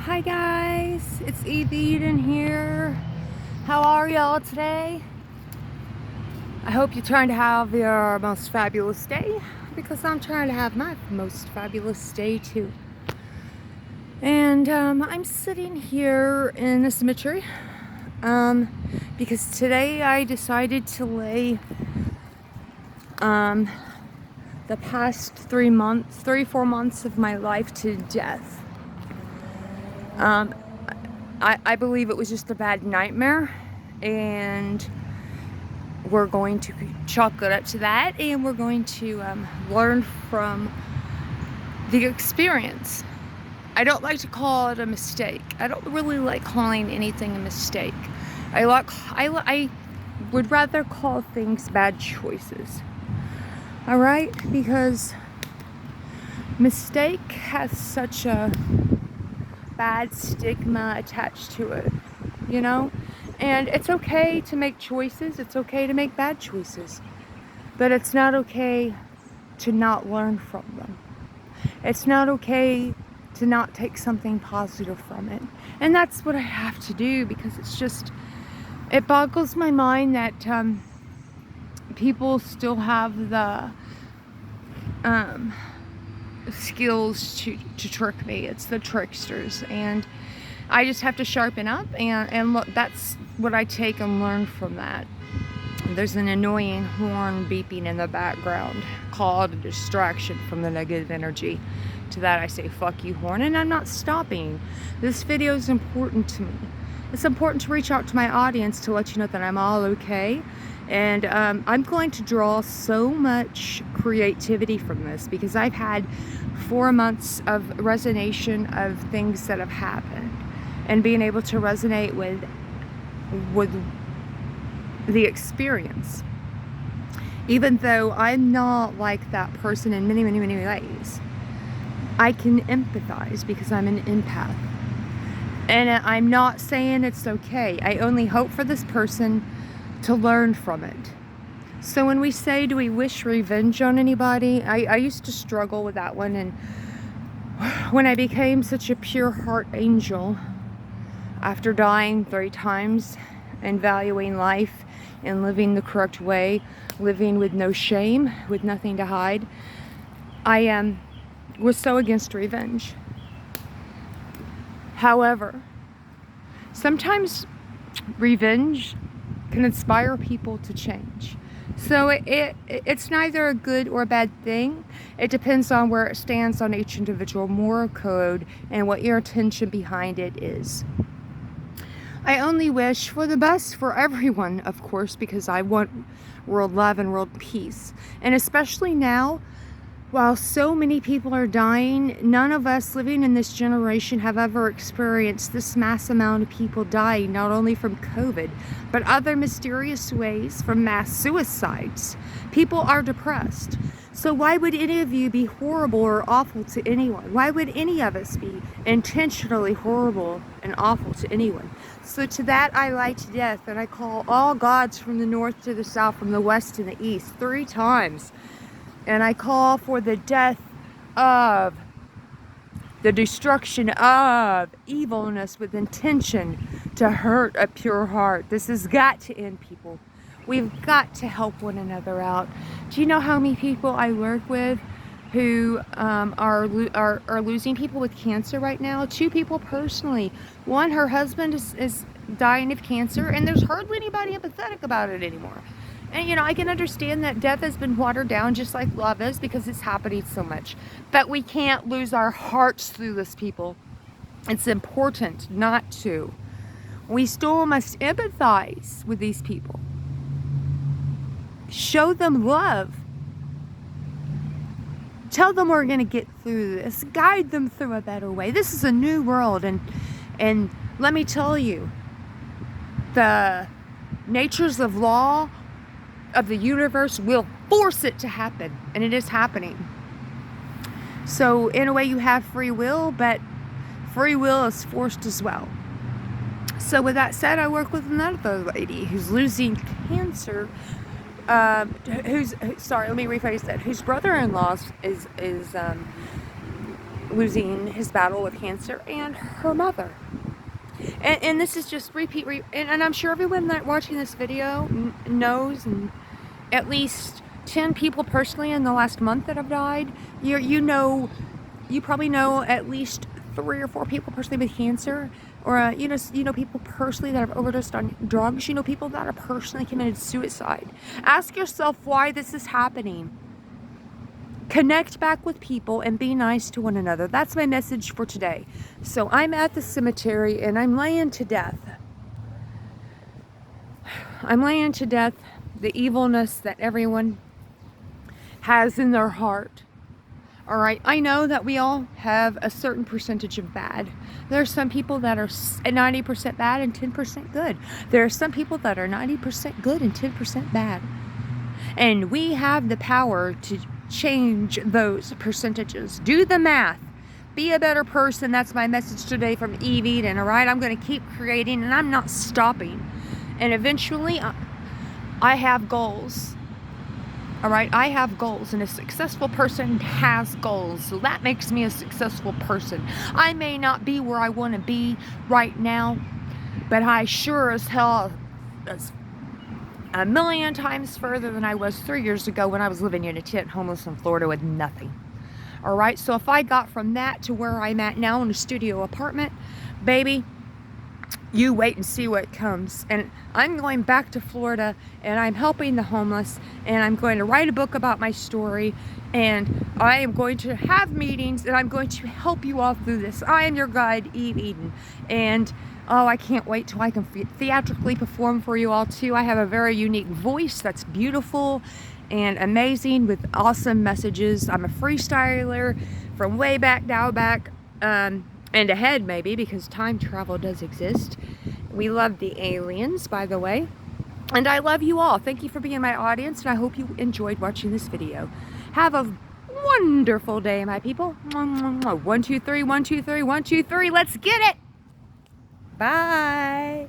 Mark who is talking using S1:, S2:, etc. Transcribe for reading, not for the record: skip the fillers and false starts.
S1: Hi guys, it's Eve Eden here. How are y'all today? I hope you're trying to have your most fabulous day, because I'm trying to have my most fabulous day too. And I'm sitting here in a cemetery because today I decided to lay the past 4 months of my life to death. I believe it was just a bad nightmare, and we're going to chalk it up to that, and we're going to learn from the experience. I don't like to call it a mistake. I don't really like calling anything a mistake. I would rather call things bad choices. All right? Because mistake has such a bad stigma attached to it, you know? And it's okay to make choices. It's okay to make bad choices. But it's not okay to not learn from them. It's not okay to not take something positive from it. And that's what I have to do, because it boggles my mind that people still have the skills to trick me. It's the tricksters, and I just have to sharpen up, and look, that's what I take and learn from that. There's an annoying horn beeping in the background called a distraction from the negative energy. To that I say, fuck you, horn, and I'm not stopping. This video is important to me. It's important to reach out to my audience to let you know that I'm all okay. And I'm going to draw so much creativity from this, because I've had 4 months of resonation of things that have happened, and being able to resonate with the experience. Even though I'm not like that person in many, many, many ways, I can empathize because I'm an empath. And I'm not saying it's okay. I only hope for this person to learn from it. So when we say, do we wish revenge on anybody? I used to struggle with that one. And when I became such a pure heart angel, after dying 3 times and valuing life and living the correct way, living with no shame, with nothing to hide, I was so against revenge. However, sometimes revenge can inspire people to change. So it's neither a good or a bad thing. It depends on where it stands on each individual moral code and what your intention behind it is. I only wish for the best for everyone, of course, because I want world love and world peace. And especially now, while so many people are dying, none of us living in this generation have ever experienced this mass amount of people dying, not only from COVID, but other mysterious ways, from mass suicides. People are depressed. So why would any of you be horrible or awful to anyone? Why would any of us be intentionally horrible and awful to anyone? So to that I lie to death, and I call all gods from the north to the south, from the west to the east, 3 times. And I call for the death of, the destruction of evilness with intention to hurt a pure heart. This has got to end, people. We've got to help one another out. Do you know how many people I work with who are losing people with cancer right now? 2 people personally. One, her husband is dying of cancer, and there's hardly anybody empathetic about it anymore. And, you know, I can understand that death has been watered down just like love is, because it's happening so much. But we can't lose our hearts through this, people. It's important not to. We still must empathize with these people. Show them love. Tell them we're going to get through this. Guide them through a better way. This is a new world. And let me tell you, the natures of law of the universe will force it to happen, and it is happening. So in a way you have free will, but free will is forced as well. So with that said, I work with another lady who's losing cancer, whose brother-in-law is losing his battle with cancer, and her mother. And this is just and I'm sure everyone that watching this video knows, and at least 10 people personally in the last month that have died. You probably know at least 3 or 4 people personally with cancer, or you know people personally that have overdosed on drugs. You know people that have personally committed suicide. Ask yourself why this is happening. Connect back with people and be nice to one another. That's my message for today. So I'm at the cemetery and I'm laying to death. I'm laying to death the evilness that everyone has in their heart. All right, I know that we all have a certain percentage of bad. There are some people that are 90% bad and 10% good. There are some people that are 90% good and 10% bad. And we have the power to change those percentages. Do the math. Be a better person. That's my message today from Eve Eden. All right, I'm going to keep creating and I'm not stopping. And eventually, I have goals. All right, I have goals, and a successful person has goals. So that makes me a successful person. I may not be where I want to be right now, but I sure as hell is a million times further than I was 3 years ago when I was living in a tent homeless in Florida with nothing. All right, so if I got from that to where I'm at now in a studio apartment, baby, you wait and see what comes. And I'm going back to Florida and I'm helping the homeless, and I'm going to write a book about my story, and I am going to have meetings, and I'm going to help you all through this. I am your guide, Eve Eden, and oh, I can't wait till I can theatrically perform for you all too. I have a very unique voice that's beautiful and amazing with awesome messages. I'm a freestyler from way back, now back, and ahead maybe, because time travel does exist. We love the aliens, by the way. And I love you all. Thank you for being my audience, and I hope you enjoyed watching this video. Have a wonderful day, my people. 1, 2, 3, 1, 2, 3, 1, 2, 3. Let's get it. Bye.